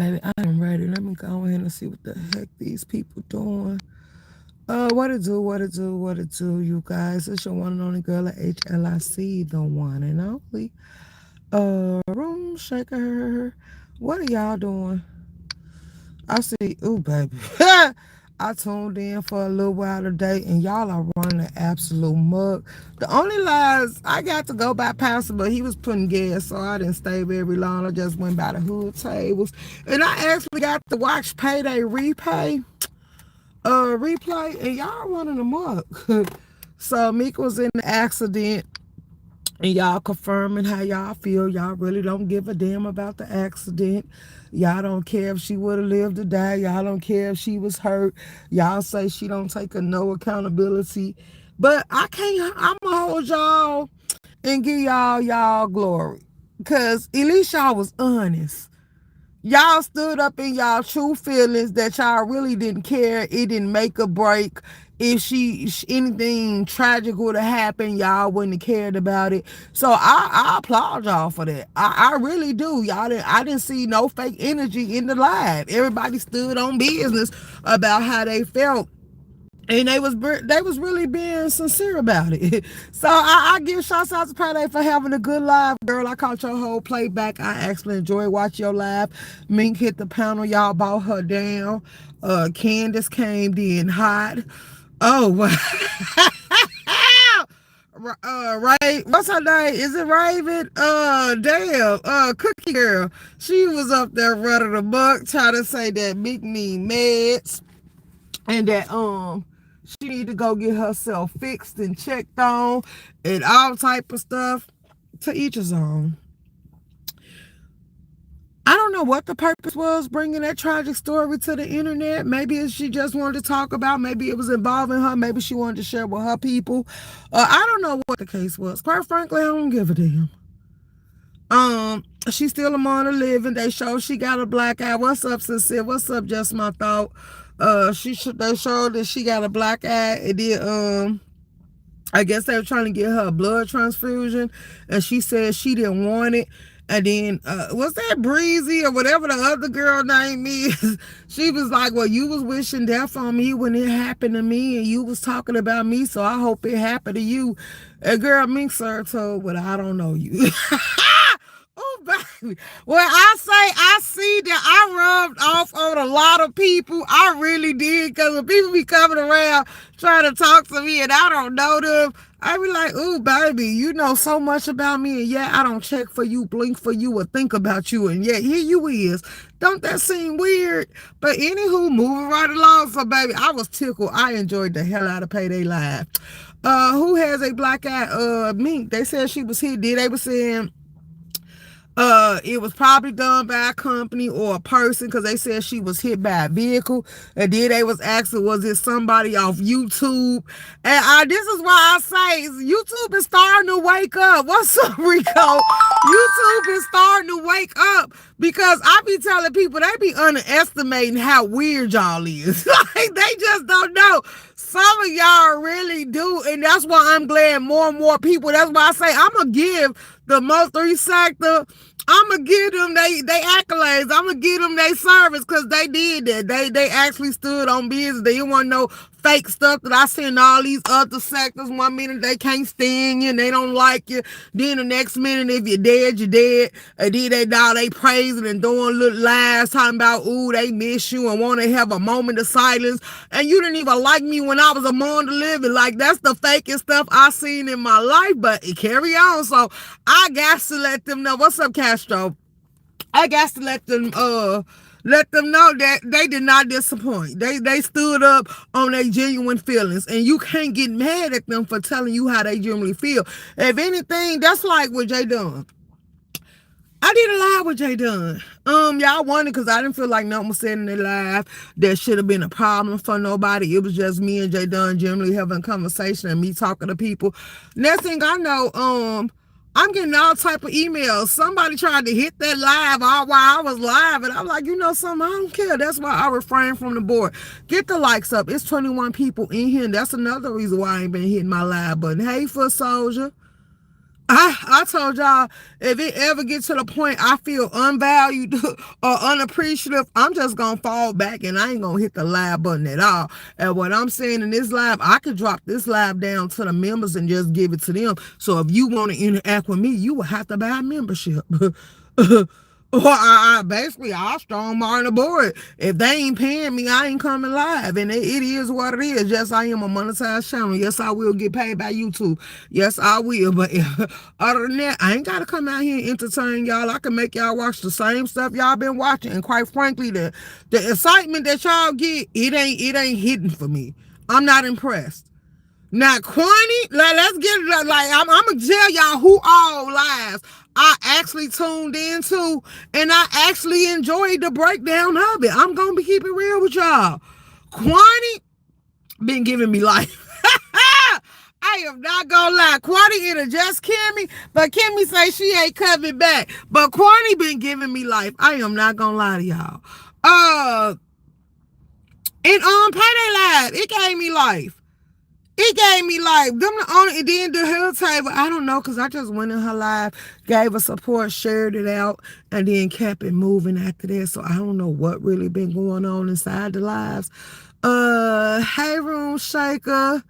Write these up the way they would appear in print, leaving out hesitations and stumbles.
baby, I am ready. Let me go ahead and see what the heck these people doing. What it do, what it do, you guys. It's your one and only girl at H.L.I.C, the one and only. Room Shaker. What are y'all doing? I see, ooh, baby. I tuned in for a little while today, and y'all are running an absolute mug. The only lies I got to go by Pastor, but he was putting gas, so I didn't stay very long. I just went by the hood tables, and I actually got to watch Payday replay, and y'all running amok. So Meek was in the accident, and y'all confirming how y'all feel. Y'all really don't give a damn about the accident. Y'all don't care if she would have lived or died. Y'all don't care if she was hurt. Y'all say she don't take no accountability. But I'm going to hold y'all and give y'all glory. Because at least y'all was honest. Y'all stood up in y'all true feelings that y'all really didn't care. It didn't make a break. If anything tragic would have happened, y'all wouldn't have cared about it. So I applaud y'all for that. I really do. I didn't see no fake energy in the live. Everybody stood on business about how they felt. And they was really being sincere about it. So I give shouts out to Payday for having a good live, girl. I caught your whole playback. I actually enjoyed watching your live. Mink hit the panel. Y'all bought her down. Candace came in hot. Oh, wow. Ray, what's her name? Is it Raven? Cookie Girl. She was up there running a buck trying to say that Meek need meds and that she need to go get herself fixed and checked on and all type of stuff. To each his own. I don't know what the purpose was bringing that tragic story to the internet. Maybe she just wanted to talk about. Maybe it was involving her. Maybe she wanted to share with her people. I don't know what the case was. Quite frankly, I don't give a damn. She's still among the living. They show she got a black eye. What's up, Sincere? What's up, Just My Thought? They showed that she got a black eye. It did, I guess they were trying to get her a blood transfusion, and she said she didn't want it. And then, was that Breezy or whatever the other girl name is? She was like, well, you was wishing death on me when it happened to me, and you was talking about me, so I hope it happened to you. And girl, Mink sir told, well, I don't know you. Oh, baby. Well, I see that I rubbed off on a lot of people. I really did, because when people be coming around trying to talk to me and I don't know them, I be like, ooh, baby, you know so much about me, and yeah, I don't check for you, blink for you, or think about you, and yet here you is. Don't that seem weird? But anywho, moving right along. So, baby, I was tickled. I enjoyed the hell out of Payday Live. Who has a black eye? Mink. They said she was hit. They were saying it was probably done by a company or a person, because they said she was hit by a vehicle. And then they was asking, was it somebody off YouTube? And this is why I say YouTube is starting to wake up. What's up, Rico? YouTube is starting to wake up, because I be telling people they be underestimating how weird y'all is. Like, they just don't know. Some of y'all really do, and that's why I'm glad more and more people. That's why I say I'm gonna give the most 3 sector. I'm gonna give them they accolades. I'm gonna give them their service, because they did that. They actually stood on business. They didn't want no fake stuff that I see in all these other sectors. One minute they can't stand you and they don't like you. Then the next minute, if you're dead, you're dead. And then they praising and doing little lies talking about, ooh, they miss you and want to have a moment of silence. And you didn't even like me when I was among the living. Like, that's the fakest stuff I seen in my life, but it carry on. So I got to let them know. What's up, Castro? I got to let them know that they did not disappoint. They stood up on their genuine feelings, and you can't get mad at them for telling you how they genuinely feel. If anything, that's like what Jay done. I did a live with Jay Dunn. Y'all wondered, because I didn't feel like nothing was said in the live that should have been a problem for nobody. It was just me and Jay Dunn generally having a conversation and me talking to people. Next thing I know, I'm getting all type of emails. Somebody tried to hit that live all while I was live, and I'm like, you know something, I don't care. That's why I refrain from the board. Get the likes up. It's 21 people in here, and that's another reason why I ain't been hitting my live button. Hey, Foot Soldier. I told y'all, if it ever gets to the point I feel unvalued or unappreciative, I'm just gonna fall back and I ain't gonna hit the live button at all. And what I'm saying in this live, I could drop this live down to the members and just give it to them. So if you want to interact with me, you will have to buy a membership. Or I basically I'll strong arm the board. If they ain't paying me, I ain't coming live. And it is what it is. Yes, I am a monetized channel. Yes, I will get paid by YouTube. Yes, I will. But other than that, I ain't gotta come out here and entertain y'all. I can make y'all watch the same stuff y'all been watching. And quite frankly, the excitement that y'all get, it ain't hidden for me. I'm not impressed. Now, Quani, let's get it. Like, I'm gonna tell y'all who all lives I actually tuned into, and I actually enjoyed the breakdown of it. I'm gonna be keeping real with y'all. Quani been giving me life. I am not gonna lie. Quani it'll just Kimmy, but Kimmy say she ain't coming back. But Quani been giving me life. I am not gonna lie to y'all. And Payday Live, it gave me life. It gave me life. Them the only, and then the her table, I don't know, because I just went in her live, gave her support, shared it out, and then kept it moving after that. So I don't know what really been going on inside the lives. Hey Room Shaker.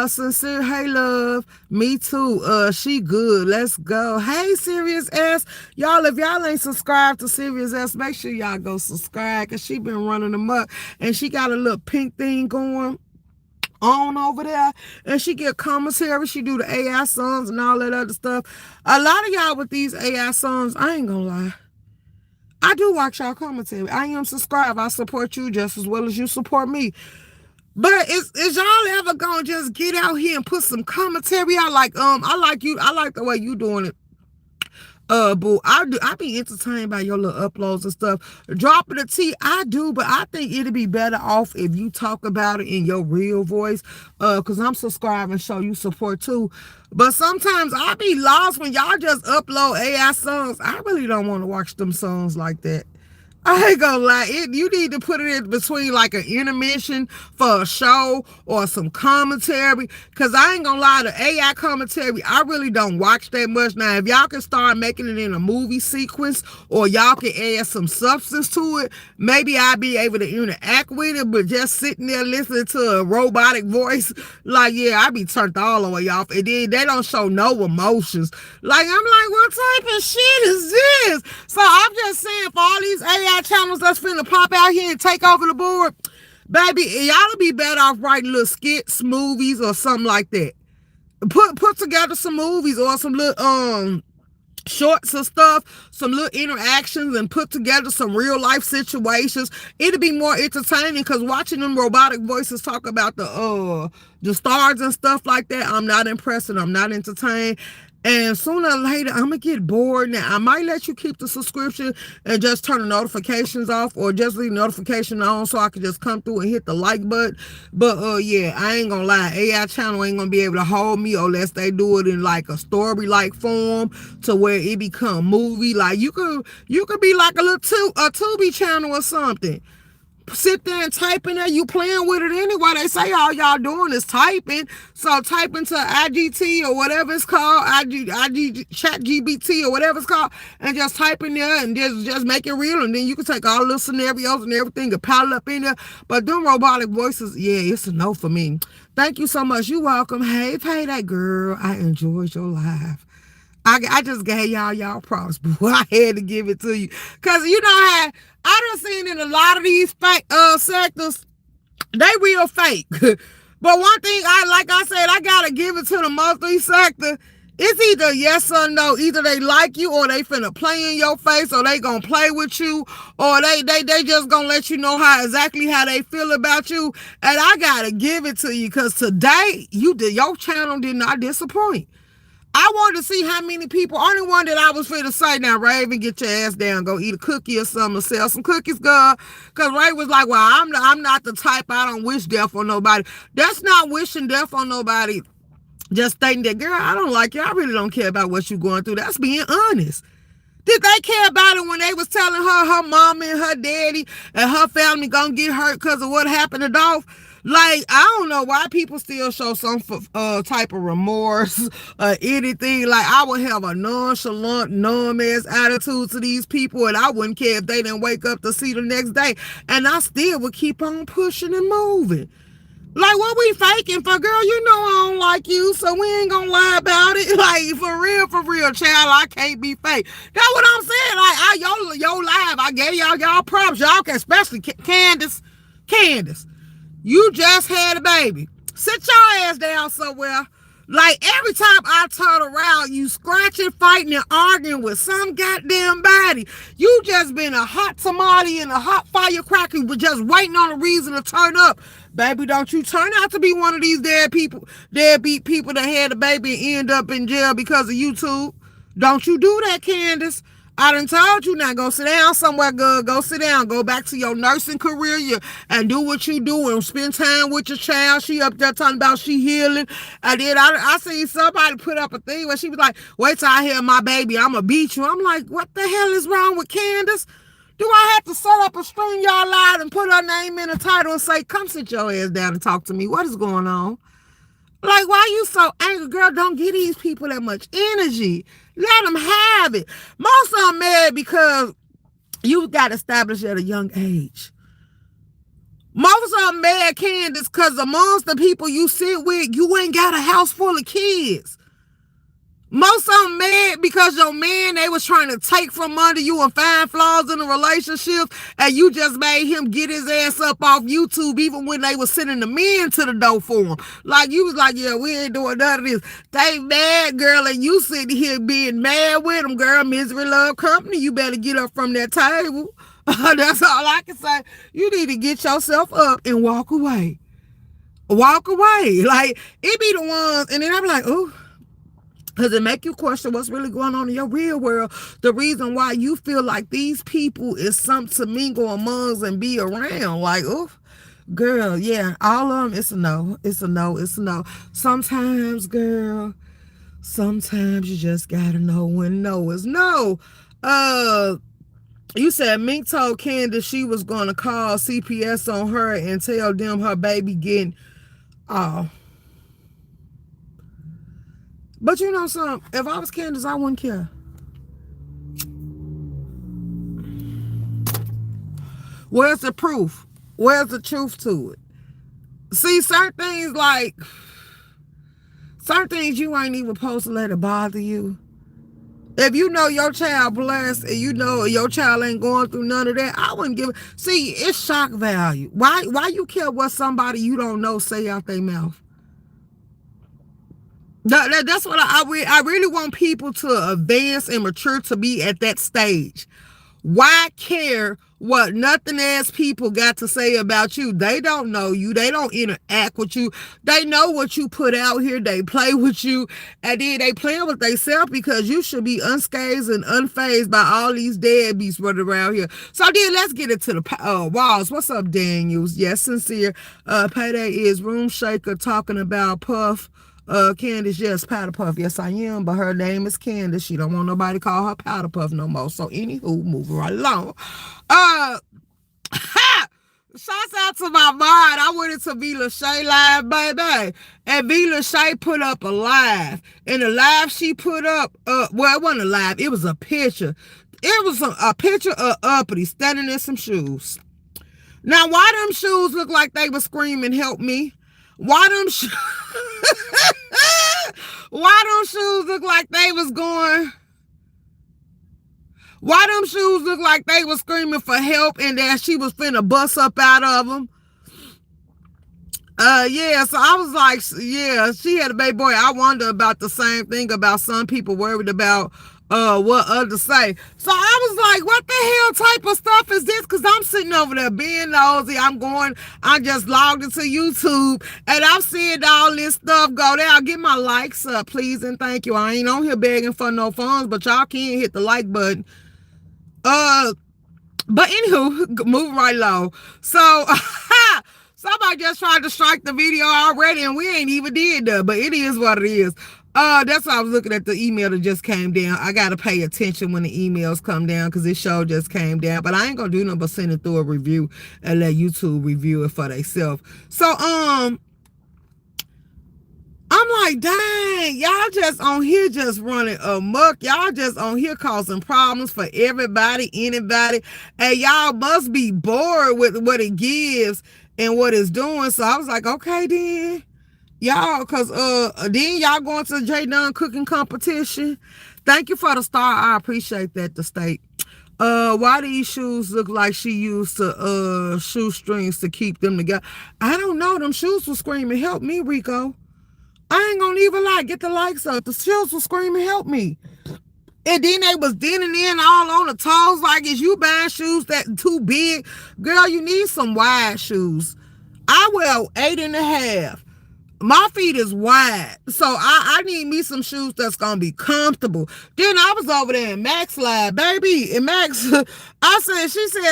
Sincere, hey love. Me too. She good. Let's go. Hey Serious S. Y'all, if y'all ain't subscribed to Serious S, make sure y'all go subscribe, because she been running them up. And she got a little pink thing going on over there, and she get commentary. She do the AI songs and all that other stuff. A lot of y'all with these AI songs, I ain't gonna lie, I do watch y'all commentary. I am subscribed. I support you just as well as you support me. But is y'all ever gonna just get out here and put some commentary out? Like I like you, I like the way you doing it. Boo, I be entertained by your little uploads and stuff. Dropping the tea, I do, but I think it'd be better off if you talk about it in your real voice. Cause I'm subscribed and show you support too. But sometimes I be lost when y'all just upload AI songs. I really don't want to watch them songs like that. I ain't gonna lie, you need to put it in between like an intermission for a show or some commentary, because I ain't gonna lie, the AI commentary, I really don't watch that much. Now, if y'all can start making it in a movie sequence, or y'all can add some substance to it, maybe I'll be able to interact with it. But just sitting there listening to a robotic voice, like, yeah, I be turned all the way off. And then they don't show no emotions. Like, I'm like, what type of shit is this? So I'm just saying, for all these AI channels that's finna pop out here and take over the board, baby, y'all be better off writing little skits, movies, or something like that. Put together some movies or some little shorts and stuff, some little interactions, and put together some real life situations. It'll be more entertaining, because watching them robotic voices talk about the stars and stuff like that, I'm not impressed and I'm not entertained. And sooner or later, I'm going to get bored. Now, I might let you keep the subscription and just turn the notifications off, or just leave notification on so I can just come through and hit the like button. But, yeah, I ain't going to lie. AI channel ain't going to be able to hold me unless they do it in, like, a story-like form to where it become movie. Like, you could be like a Tubi channel or something. Sit there and type in there. You playing with it anyway. They say all y'all doing is typing. So type into IGT or whatever it's called, IG Chat GBT or whatever it's called, and just type in there and just make it real. And then you can take all the scenarios and everything and pile up in there. But them robotic voices, yeah, it's a no for me. Thank you so much. You welcome. Hey, Payday girl, I enjoyed your live. I just gave y'all props, boy. I had to give it to you. Because you know how I done seen in a lot of these fake sectors, they real fake. But one thing, like I said, I got to give it to the monthly sector. It's either yes or no. Either they like you, or they finna play in your face, or they gonna play with you, or they just gonna let you know exactly how they feel about you. And I got to give it to you, because today, your channel did not disappoint. I wanted to see how many people. Only one that I was finna say, now, Raven, get your ass down, go eat a cookie or something, or sell some cookies, girl. Because Ray was like, well, I'm not the type, I don't wish death on nobody. That's not wishing death on nobody. Just stating that, girl, I don't like you. I really don't care about what you're going through. That's being honest. Did they care about it when they was telling her mama and her daddy and her family gonna get hurt because of what happened to Dolph? Like, I don't know why people still show some type of remorse or anything. Like, I would have a nonchalant, numb-ass attitude to these people, and I wouldn't care if they didn't wake up to see the next day. And I still would keep on pushing and moving. Like, what we faking for, girl? You know I don't like you, so we ain't gonna lie about it. Like, for real, child, I can't be fake. That's what I'm saying. Like, your live, I gave y'all props. Y'all can, especially Candace. You just had a baby. Sit your ass down somewhere. Like, every time I turn around, you scratching, fighting, and arguing with some goddamn body. You just been a hot tamale and a hot firecracker, but just waiting on a reason to turn up. Baby, don't you turn out to be one of these deadbeat people that had a baby and end up in jail because of YouTube. Don't you do that, Candace. I done told you now, go sit down somewhere good. Go sit down. Go back to your nursing career and do what you do and spend time with your child. She up there talking about she healing. And then I seen somebody put up a thing where she was like, wait till I hear my baby, I'm going to beat you. I'm like, what the hell is wrong with Candace? Do I have to set up a string y'all out and put her name in the title and say, come sit your ass down and talk to me? What is going on? Like, why you so angry? Girl, don't give these people that much energy. Let them have it. Most of them mad because you got established at a young age. Most of them mad, Candace, because amongst the people you sit with, you ain't got a house full of kids. Most of them mad because your man, they was trying to take from under you and find flaws in the relationship, and you just made him get his ass up off YouTube even when they was sending the men to the door for him. Like, you was like, yeah, we ain't doing none of this. They mad, girl, and you sitting here being mad with them, girl. Misery love company. You better get up from that table. That's all I can say. You need to get yourself up and walk away. Walk away. Like, it be the ones, and then I be like, ooh. Because it make you question what's really going on in your real world. The reason why you feel like these people is something to mingle amongst and be around. Like, oof, girl, yeah, all of them, it's a no. It's a no. It's a no. Sometimes, girl, sometimes you just got to know when no is no. You said Mink told Candace she was going to call CPS on her and tell them her baby getting... Oh. But you know something, if I was Candace, I wouldn't care. Where's the proof? Where's the truth to it? See, certain things you ain't even supposed to let it bother you. If you know your child blessed and you know your child ain't going through none of that, I wouldn't give it. See, it's shock value. Why you care what somebody you don't know say out their mouth? That's what I really want people to advance and mature to be at that stage. Why care what nothing ass people got to say about you? They don't know you. They don't interact with you. They know what you put out here. They play with you. And then they play with themselves because you should be unscathed and unfazed by all these deadbeats running around here. So then let's get into the walls. What's up, Daniels? Yes, sincere. Payday is Room Shaker talking about Puff. Candace, yes, Powder Puff. Yes, I am, but her name is Candace. She don't want nobody to call her Powder Puff no more. So, anywho, moving right along. Shouts out to my mind. I went into V.L.Shay live, baby. And V.L.Shay put up a live. And the live she put up, well, it wasn't a live. It was a picture. It was a picture of Uppity standing in some shoes. Now, why them shoes look like they were screaming, help me? Why them shoes look like they was going... Why them shoes look like they was screaming for help and that she was finna bust up out of them? Yeah, so I was like, yeah, she had a baby boy. I wonder about the same thing about some people worried about what others say. So I was like, what the hell type of stuff is this? Because I'm sitting over there being nosy. I just logged into YouTube and I'm seeing all this stuff go there. I'll get my likes up, please and thank you. I ain't on here begging for no funds, but y'all can hit the like button. But anywho, moving right along. So somebody just tried to strike the video already and we ain't even did that, but it is what it is. That's why I was looking at the email that just came down. I gotta pay attention when the emails come down because this show just came down. But I ain't gonna do nothing but send it through a review and let YouTube review it for themselves. So I'm like, dang, y'all just on here just running amok. Y'all just on here causing problems for everybody, anybody. And y'all must be bored with what it gives and what it's doing. So I was like, okay then. Y'all, cause then y'all going to the J Dunn cooking competition. Thank you for the star. I appreciate that, the state. Why these shoes look like she used to shoestrings to keep them together? I don't know. Them shoes were screaming, help me, Rico. I ain't gonna even lie, get the likes up. The shoes were screaming, help me. And then they was dinning in all on the toes. Like, is you buying shoes that too big? Girl, you need some wide shoes. I wear 8.5. My feet is wide, so I need me some shoes that's gonna be comfortable. Then I was over there in Max Lab, baby. In Max, she said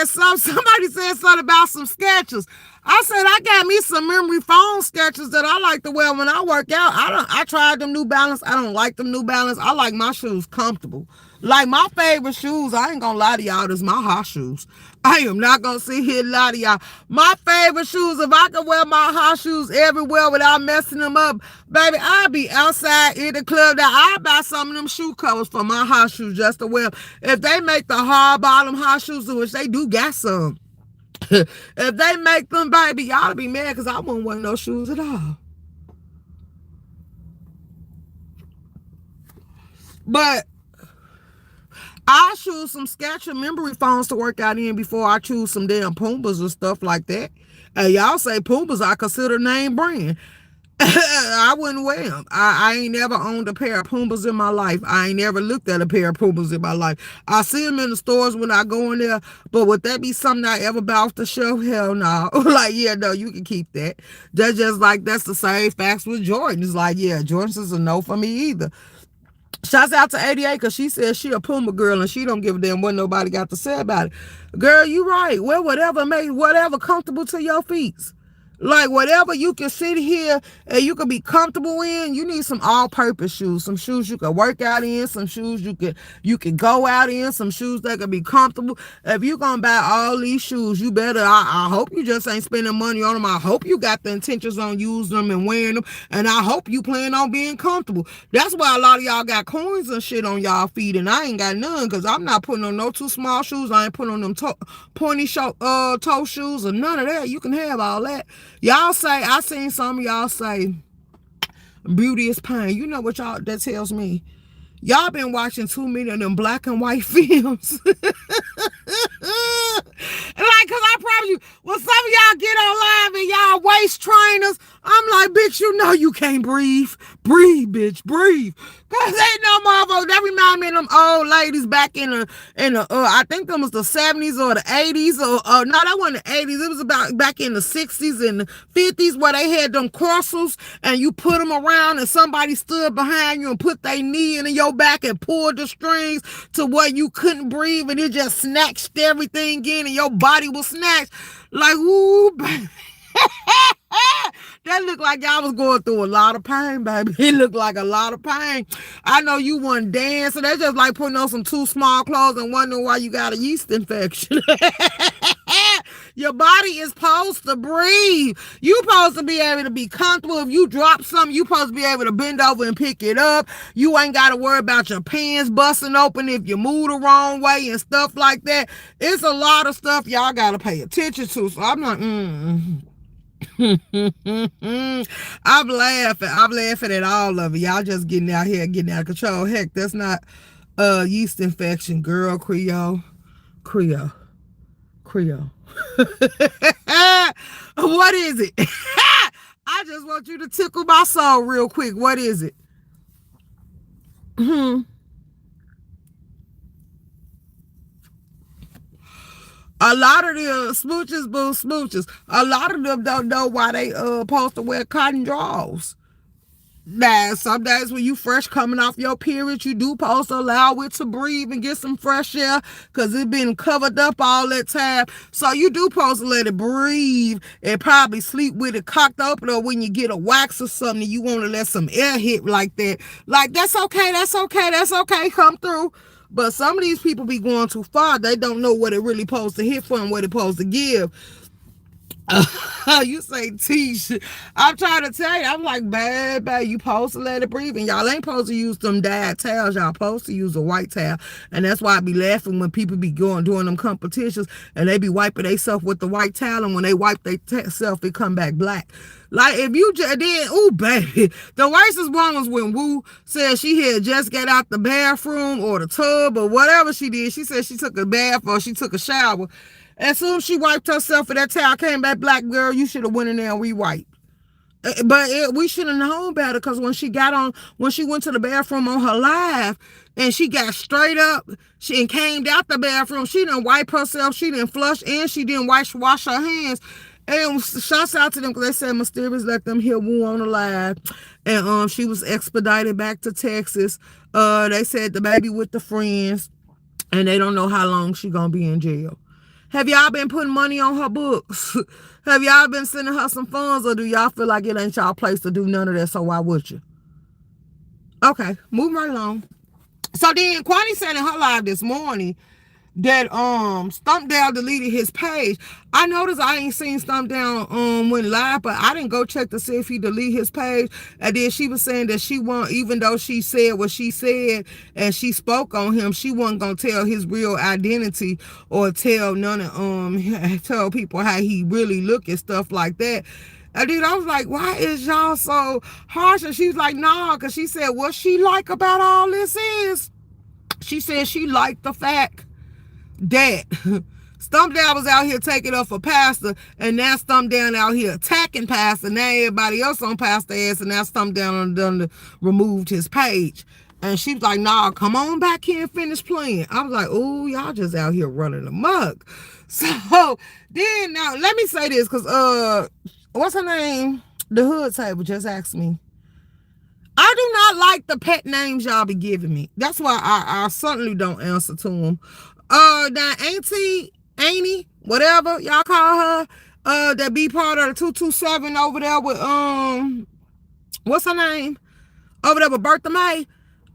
somebody said something about some Skechers. I said I got me some memory foam Skechers that I like to wear when I work out. I tried them New Balance. I don't like them New Balance. I like my shoes comfortable. Like my favorite shoes, I ain't gonna lie to y'all, is my hot shoes. I am not gonna sit here and lie to y'all. My favorite shoes, if I could wear my hot shoes everywhere without messing them up, baby, I'd be outside in the club. Now I'd buy some of them shoe covers for my hot shoes just to wear. If they make the hard bottom hot shoes, which they do got some, if they make them, baby, y'all be mad because I wouldn't wear no shoes at all. But I choose some Skechers memory foams to work out in before I choose some damn Pumas or stuff like that. And y'all say Pumas I consider name brand. I wouldn't wear them. I ain't never owned a pair of Pumas in my life. I ain't never looked at a pair of Pumas in my life. I see them in the stores when I go in there, but would that be something I ever buy off the shelf? Hell no. Like, yeah, no, you can keep that. That's just like, that's the same facts with Jordan. It's like, yeah, Jordan's is a no for me either. Shouts out to 88 because she says she a Puma girl and she don't give a damn what nobody got to say about it. Girl, you right. Well, whatever comfortable to your feet. Like whatever you can sit here and you can be comfortable in, you need some all-purpose shoes. Some shoes you can work out in, some shoes you can go out in, some shoes that can be comfortable. If you're gonna buy all these shoes, you better, I hope you just ain't spending money on them. I hope you got the intentions on using them and wearing them. And I hope you plan on being comfortable. That's why a lot of y'all got coins and shit on y'all feet and I ain't got none because I'm not putting on no too small shoes. I ain't putting on them pointy toe shoes or none of that. You can have all that. Y'all say, I seen some of y'all say beauty is pain. You know what y'all, that tells me? Y'all been watching too many of them black and white films. Like, cause I promise you, when some of y'all get online and y'all waist trainers, I'm like, bitch, you know you can't breathe. Breathe, bitch, breathe. Cause ain't no motherfucker. That remind me of them old ladies back in the I think them was the 70s or the 80s or no, that wasn't the 80s. It was about back in the 60s and the 50s where they had them crossers and you put them around and somebody stood behind you and put their knee in your back and pulled the strings to where you couldn't breathe and it just snatched everything in and your body was snatched. Like, ooh, baby. That looked like y'all was going through a lot of pain, baby. It looked like a lot of pain. I know you wasn't dancing. That's just like putting on some too small clothes and wondering why you got a yeast infection. Your body is supposed to breathe. You supposed to be able to be comfortable. If you drop something, you supposed to be able to bend over and pick it up. You ain't got to worry about your pants busting open if you move the wrong way and stuff like that. It's a lot of stuff y'all got to pay attention to. So I'm like, I'm laughing at all of it. Y'all just getting out here, getting out of control. Heck, that's not yeast infection, girl. Creole. What is it? I just want you to tickle my soul real quick. What is it? A lot of the smooches. A lot of them don't know why they supposed to wear cotton drawers. Now, some days when you fresh coming off your period, you do supposed to allow it to breathe and get some fresh air because it been covered up all that time. So you do supposed to let it breathe and probably sleep with it cocked open, or when you get a wax or something, you want to let some air hit like that. Like, that's okay, that's okay, that's okay, come through. But some of these people be going too far. They don't know what it really supposed to hit for and what it supposed to give. You say teach. I'm trying to tell you, I'm like, baby, you supposed to let it breathe. And y'all ain't supposed to use them dyed towels. Y'all supposed to use a white towel. And that's why I be laughing when people be doing them competitions and they be wiping themselves with the white towel, and when they wipe themselves, it come back black. Like, if you just did, ooh, baby. The worstest one was when Woo said she had just got out the bathroom or the tub or whatever she did. She said she took a bath or she took a shower. As soon as she wiped herself and that towel came back black, girl, you should have went in there and re-wiped. But we should have known better, because when she went to the bathroom on her live and she got straight up, she and came out the bathroom, she didn't wipe herself, she didn't flush, and she didn't wash her hands. And shouts out to them, because they said Mysterious let them hear Woo on the live. And she was expedited back to Texas. They said the baby with the friends, and they don't know how long she gonna be in jail. Have y'all been putting money on her books? Have y'all been sending her some funds, or do y'all feel like it ain't y'all place to do none of that, so why would you? Okay, moving right along. So then Kwani said in her live this morning that Stumpdown deleted his page. I noticed I ain't seen Stumpdown went live, but I didn't go check to see if he deleted his page. And then she was saying that she won't, even though she said what she said and she spoke on him, she wasn't gonna tell his real identity or tell tell people how he really look and stuff like that. And then I was like, why is y'all so harsh? And she's like, nah, because she said what she like about all this is, she said she liked the fact that Stumpdown was out here taking up for Pastor, and now Stumpdown out here attacking Pastor. Now everybody else on Pastor ass, and now Stumpdown done removed his page. And she was like, nah, come on back here and finish playing. I was like, ooh, y'all just out here running amok. So then, now let me say this, because what's her name? The Hood Table just asked me. I do not like the pet names y'all be giving me. That's why I certainly don't answer to them. Now Auntie, whatever y'all call her, that be part of the 227 over there with what's her name? Over there with Bertha May.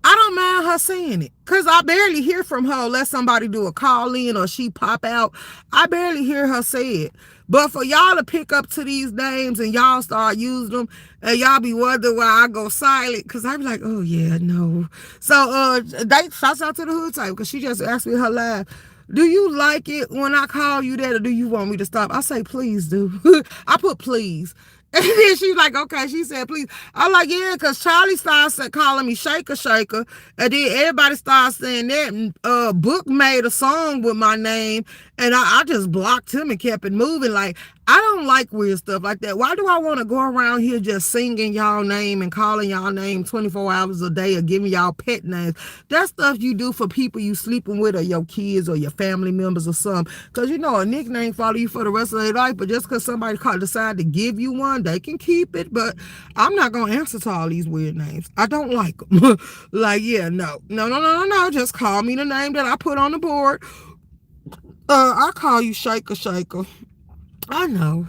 I don't mind her saying it, because I barely hear from her unless somebody do a call in or she pop out. I barely hear her say it. But for y'all to pick up to these names and y'all start using them, and y'all be wondering why I go silent, because I be like, oh yeah, no. So they shouts out to the Hood Type, because she just asked me her live, do you like it when I call you that, or do you want me to stop? I say, please do. I put please. And then she's like, okay. She said, please. I'm like, yeah, because Charlie started calling me Shaker Shaker. And then everybody started saying that. And Book made a song with my name. And I just blocked him and kept it moving. Like, I don't like weird stuff like that. Why do I want to go around here just singing y'all name and calling y'all name 24 hours a day or giving y'all pet names? That's stuff you do for people you sleeping with, or your kids or your family members or something. Because, you know, a nickname follow you for the rest of their life. But just because somebody decide to give you one, they can keep it. But I'm not going to answer to all these weird names. I don't like them. Like, yeah, no. Just call me the name that I put on the board. I call you Shaker Shaker. I know.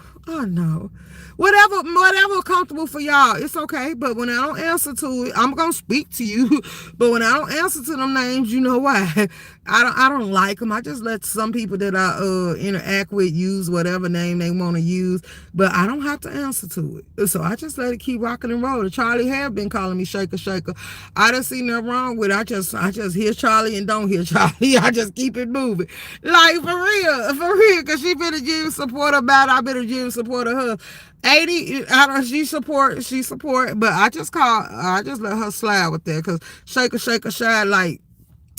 Whatever comfortable for y'all, it's okay. But when I don't answer to it, I'm gonna speak to you. But when I don't answer to them names, you know why? I don't like them. I just let some people that I interact with use whatever name they want to use. But I don't have to answer to it. So I just let it keep rocking and rolling. Charlie have been calling me Shaker Shaker. I don't see nothing wrong with it. I just hear Charlie and don't hear Charlie. I just keep it moving. Like, for real. Because she been a gym supporter about it. I been a gym supporter her. 80, she support, but I just let her slide with that, because Shaker Shine, like,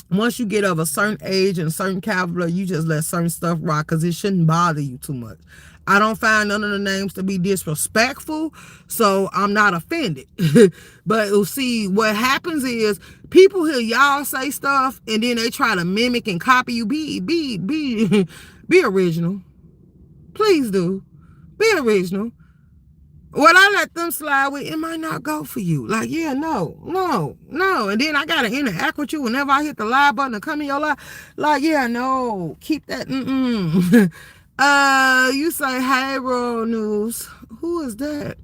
once you get of a certain age and a certain caliber, you just let certain stuff rock, because it shouldn't bother you too much. I don't find none of the names to be disrespectful, so I'm not offended. But you'll see, what happens is people hear y'all say stuff and then they try to mimic and copy you. Be original. Please do. Be original. What I let them slide with, it might not go for you. Like, yeah, no. And then I gotta interact with you whenever I hit the live button to come in your live. Like, yeah, no. Keep that. You say, hey, Royal News. Who is that?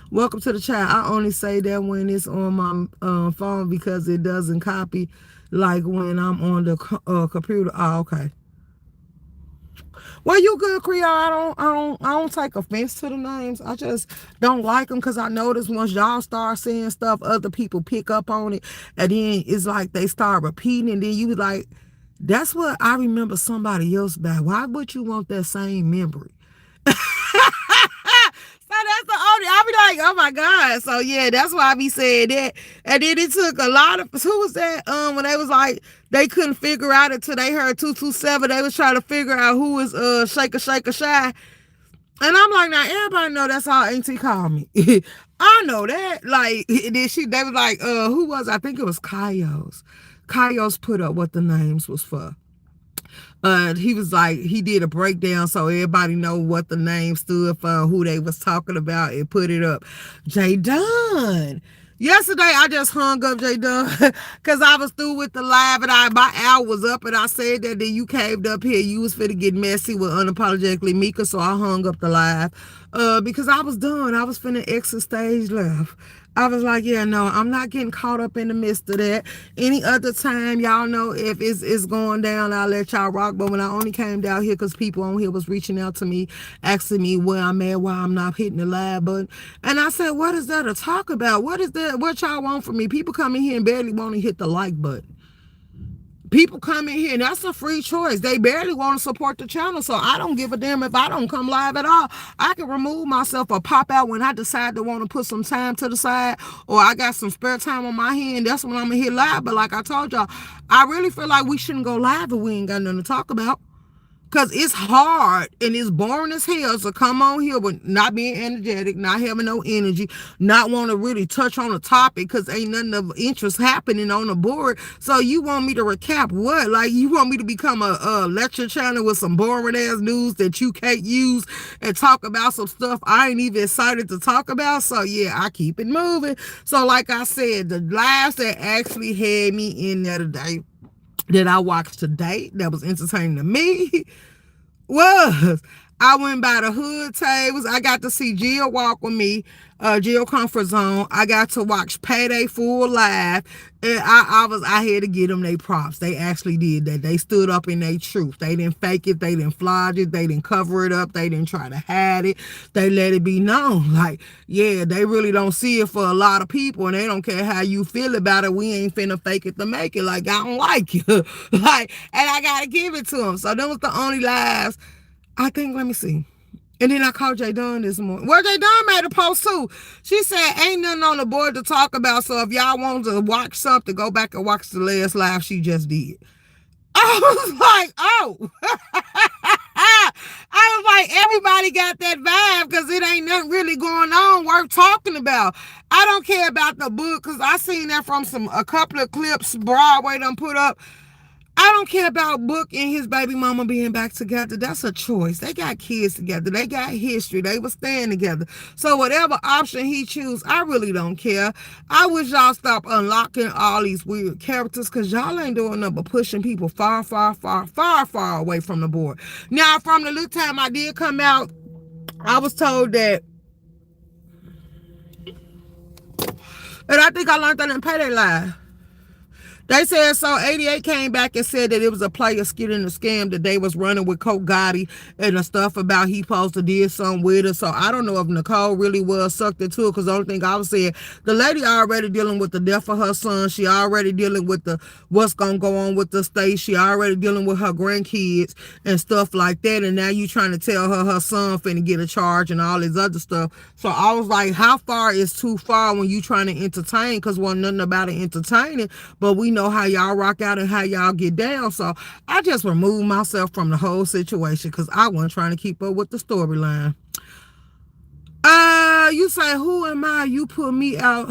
Welcome to the chat. I only say that when it's on my phone because it doesn't copy like when I'm on the computer. Oh, okay. Well, you good, Creole. I don't take offense to the names. I just don't like them because I notice once y'all start saying stuff, other people pick up on it, and then it's like they start repeating, and then you like, that's what I remember somebody else back. Why would you want that same memory? So that's the only, I be like, oh my God. So yeah, that's why I be saying that. And then it took a lot of, who was that? When they was like, they couldn't figure out until they heard 227. They was trying to figure out who was Shaker Shy. And I'm like, now everybody know that's how Auntie called me. I know that. Like, then they was like, who was, I think it was Kaios. Kaios put up what the names was for. He was like, he did a breakdown so everybody know what the name stood for, who they was talking about, and put it up. J Dunn. Yesterday, I just hung up J Dunn because I was through with the live and my hour was up and I said that then you caved up here. You was finna get messy with Unapologetically Mika, so I hung up the live because I was done. I was finna exit stage left. I was like, yeah, no, I'm not getting caught up in the midst of that. Any other time, y'all know if it's going down, I'll let y'all rock. But when I only came down here because people on here was reaching out to me, asking me where I'm at, why I'm not hitting the live button. And I said, what is there to talk about? What is that? What y'all want from me? People come in here and barely want to hit the like button. People come in here and that's a free choice. They barely want to support the channel, so I don't give a damn if I don't come live at all. I can remove myself or pop out when I decide to want to put some time to the side or I got some spare time on my hand. That's when I'm gonna hit live. But like I told y'all, I really feel like we shouldn't go live if we ain't got nothing to talk about. Because it's hard and it's boring as hell to come on here with not being energetic, not having no energy, not want to really touch on a topic because ain't nothing of interest happening on the board. So you want me to recap what? Like you want me to become a lecture channel with some boring ass news that you can't use and talk about some stuff I ain't even excited to talk about? So yeah, I keep it moving. So like I said, the lives that actually had me in there today, that I watched today, that was entertaining to me, was I went by the hood tables. I got to see Jill walk with me, Jill Comfort Zone. I got to watch Payday full live, and I had to give them their props. They actually did that. They stood up in their truth. They didn't fake it. They didn't flaunt it. They didn't cover it up. They didn't try to hide it. They let it be known. Like, yeah, they really don't see it for a lot of people, and they don't care how you feel about it. We ain't finna fake it to make it. Like, I don't like you. Like, and I gotta give it to them. So that was the only lives. I think, let me see. And then I called J Dunn this morning. Well, J Dunn made a post too. She said, ain't nothing on the board to talk about. So if y'all want to watch something, go back and watch the last live she just did. I was like, oh. I was like, everybody got that vibe because it ain't nothing really going on worth talking about. I don't care about the book because I seen that from a couple of clips Broadway done put up. I don't care about Book and his baby mama being back together. That's a choice. They got kids together. They got history. They were staying together. So whatever option he choose, I really don't care. I wish y'all stop unlocking all these weird characters because y'all ain't doing nothing but pushing people far, far, far, far, far away from the board. Now, from the little time I did come out, I was told that, and I think I learned that in Payday Live. They said so 88 came back and said that it was a player skidding the scam that they was running with Coke Gotti and the stuff about he supposed to did something with her. So I don't know if Nicole really was sucked into it because the only thing I was saying, the lady already dealing with the death of her son. She already dealing with the what's going to go on with the state. She already dealing with her grandkids and stuff like that. And now you trying to tell her son finna get a charge and all this other stuff. So I was like, how far is too far when you trying to entertain? Because wasn't nothing about it entertaining, but we know how y'all rock out and how y'all get down. So I just removed myself from the whole situation because I wasn't trying to keep up with the storyline. You say, who am I? You put me out.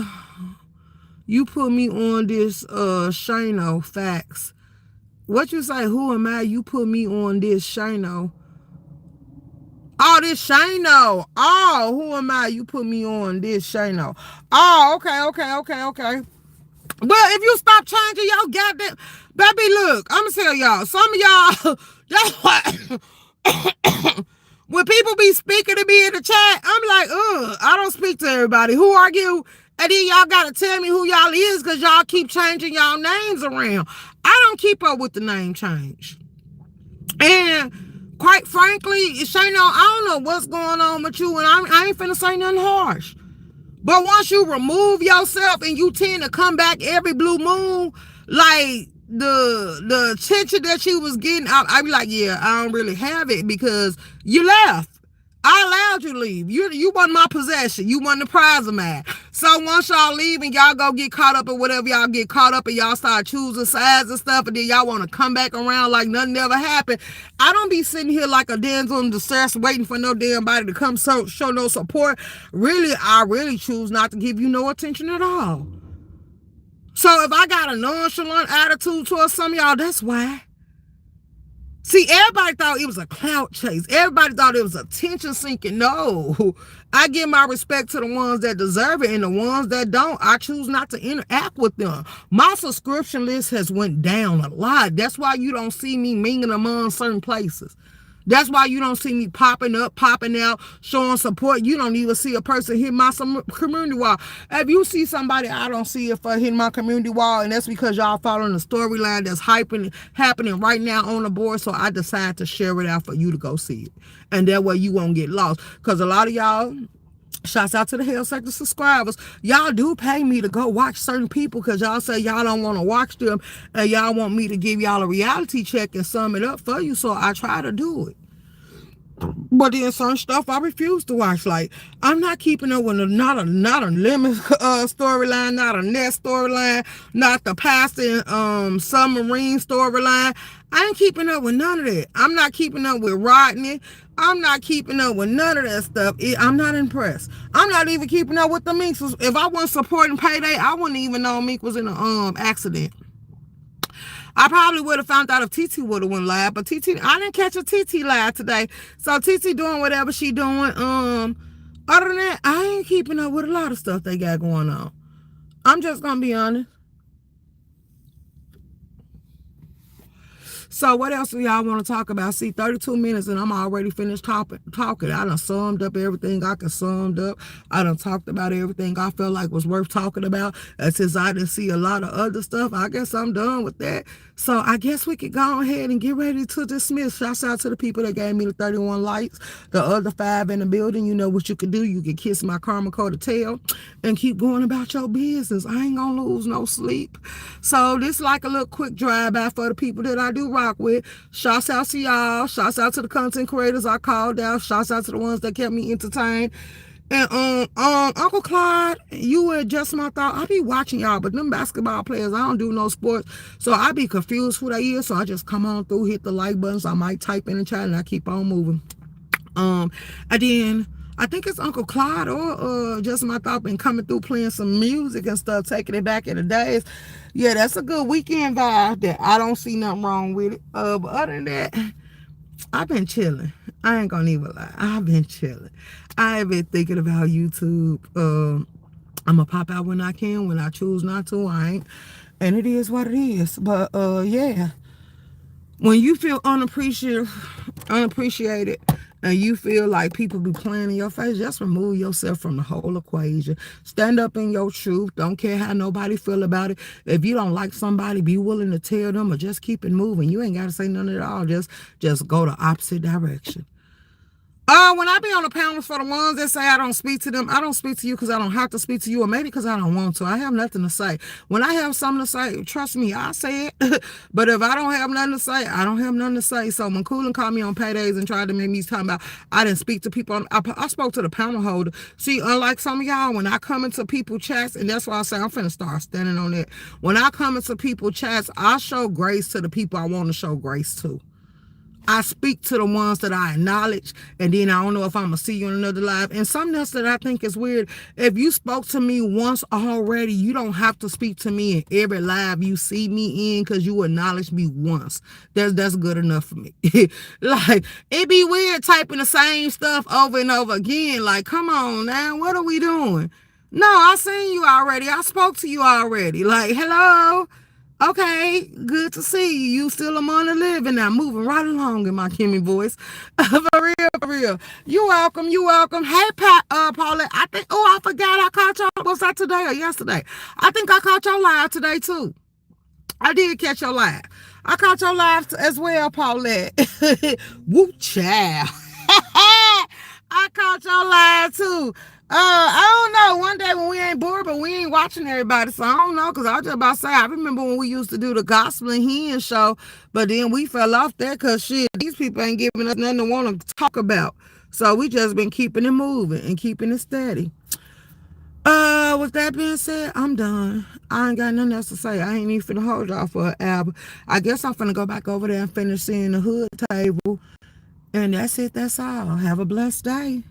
You put me on this Shano facts. What you say, who am I? You put me on this Shano. Oh, this Shano. Oh, who am I? You put me on this Shano. Oh, okay. But if you stop changing your goddamn, baby, look, I'm gonna tell y'all. Some of y'all, that's what. When people be speaking to me in the chat, I'm like, I don't speak to everybody. Who are you? And then y'all gotta tell me who y'all is, because y'all keep changing y'all names around. I don't keep up with the name change. And quite frankly, Shano, I don't know what's going on with you, and I ain't finna say nothing harsh. But once you remove yourself and you tend to come back every blue moon, like the attention that you was getting, I be like, yeah, I don't really have it, because you left. I allowed you to leave. You wasn't my possession. You wasn't the prize of mine. So once y'all leave and y'all go get caught up in whatever y'all get caught up and y'all start choosing sides and stuff, and then y'all want to come back around like nothing ever happened, I don't be sitting here like a damsel in distress waiting for no damn body to come show no support. Really, I really choose not to give you no attention at all. So if I got a nonchalant attitude towards some of y'all, that's why. See, everybody thought it was a clout chase. Everybody thought it was attention seeking. No, I give my respect to the ones that deserve it, and the ones that don't, I choose not to interact with them. My subscription list has went down a lot. That's why you don't see me mingling among certain places. That's why you don't see me popping up, popping out, showing support. You don't even see a person hit my community wall. If you see somebody, I don't see it for hitting my community wall, and that's because y'all following the storyline that's happening right now on the board, so I decided to share it out for you to go see it. And that way you won't get lost. Because a lot of y'all, shouts out to the Hell Sector subscribers, y'all do pay me to go watch certain people because y'all say y'all don't want to watch them and y'all want me to give y'all a reality check and sum it up for you, so I try to do it. But then certain stuff I refuse to watch. Like, I'm not keeping up with not a Lemon storyline, not a Nest storyline, not the Pastor Submarine storyline. I ain't keeping up with none of that. I'm not keeping up with Rodney. I'm not keeping up with none of that stuff. I'm not impressed. I'm not even keeping up with the Minks. If I wasn't supporting Payday, I wouldn't even know Mink was in an accident. I probably would have found out if TT would have went live, but TT, I didn't catch a TT live today. So TT doing whatever she doing. Other than that, I ain't keeping up with a lot of stuff they got going on. I'm just gonna be honest. So what else do y'all want to talk about? See, 32 minutes and I'm already finished talking. I done summed up everything I could summed up. I done talked about everything I felt like was worth talking about. And since I didn't see a lot of other stuff, I guess I'm done with that. So I guess we could go ahead and get ready to dismiss. Shouts out to the people that gave me the 31 likes. The other 5 in the building, you know what you could do. You could kiss my karma code tail and keep going about your business. I ain't gonna lose no sleep. So this like a little quick drive-by for the people that I do rock with. Shouts out to y'all. Shouts out to the content creators I called out. Shouts out to the ones that kept me entertained. And Uncle Clyde, you were just my thought. I be watching y'all, but them basketball players, I don't do no sports, so I be confused who they is. So I just come on through, hit the like buttons. I might type in the chat, and I keep on moving. And then I think it's Uncle Clyde or just my thought been coming through playing some music and stuff, taking it back in the days. Yeah, that's a good weekend vibe. That I don't see nothing wrong with it. But other than that, I've been chilling. I ain't gonna even lie. I've been chilling. I've been thinking about YouTube. I'm gonna pop out when I can. When I choose not to, I ain't. And it is what it is. But yeah. When you feel unappreciated, and you feel like people be playing in your face, just remove yourself from the whole equation. Stand up in your truth. Don't care how nobody feel about it. If you don't like somebody, be willing to tell them or just keep it moving. You ain't got to say nothing at all. Just go the opposite direction. When I be on the panels for the ones that say I don't speak to them, I don't speak to you because I don't have to speak to you, or maybe because I don't want to. I have nothing to say. When I have something to say, trust me, I say it. But if I don't have nothing to say, I don't have nothing to say. So when Coolin called me on paydays and tried to make me talk about I didn't speak to people, I spoke to the panel holder. See, unlike some of y'all, when I come into people chats, and that's why I say I'm finna start standing on it. When I come into people chats, I show grace to the people I want to show grace to. I speak to the ones that I acknowledge, and then I don't know if I'm gonna see you in another live. And something else that I think is weird, if you spoke to me once already, you don't have to speak to me in every live you see me in because you acknowledge me once. That's good enough for me. Like, it be weird typing the same stuff over and over again. Like, come on now, what are we doing? No, I seen you already. I spoke to you already. Like, hello. Okay, good to see you. You still among the living now, moving right along in my Kimmy voice. For real, for real. You welcome, you welcome. Hey, Paulette, I think, oh, I forgot I caught y'all. Was that today or yesterday? I think I caught y'all live today, too. I did catch your live. I caught your live as well, Paulette. Woo, child. I caught your live, too. I don't know. One day when we ain't bored, but we ain't watching everybody, so I don't know. Cause I was just about to say, I remember when we used to do the gospel and hen show, but then we fell off that cause shit, these people ain't giving us nothing to want to talk about. So we just been keeping it moving and keeping it steady. With that being said, I'm done. I ain't got nothing else to say. I ain't even finna hold y'all for an hour. I guess I'm finna go back over there and finish seeing the hood table. And that's it. That's all. Have a blessed day.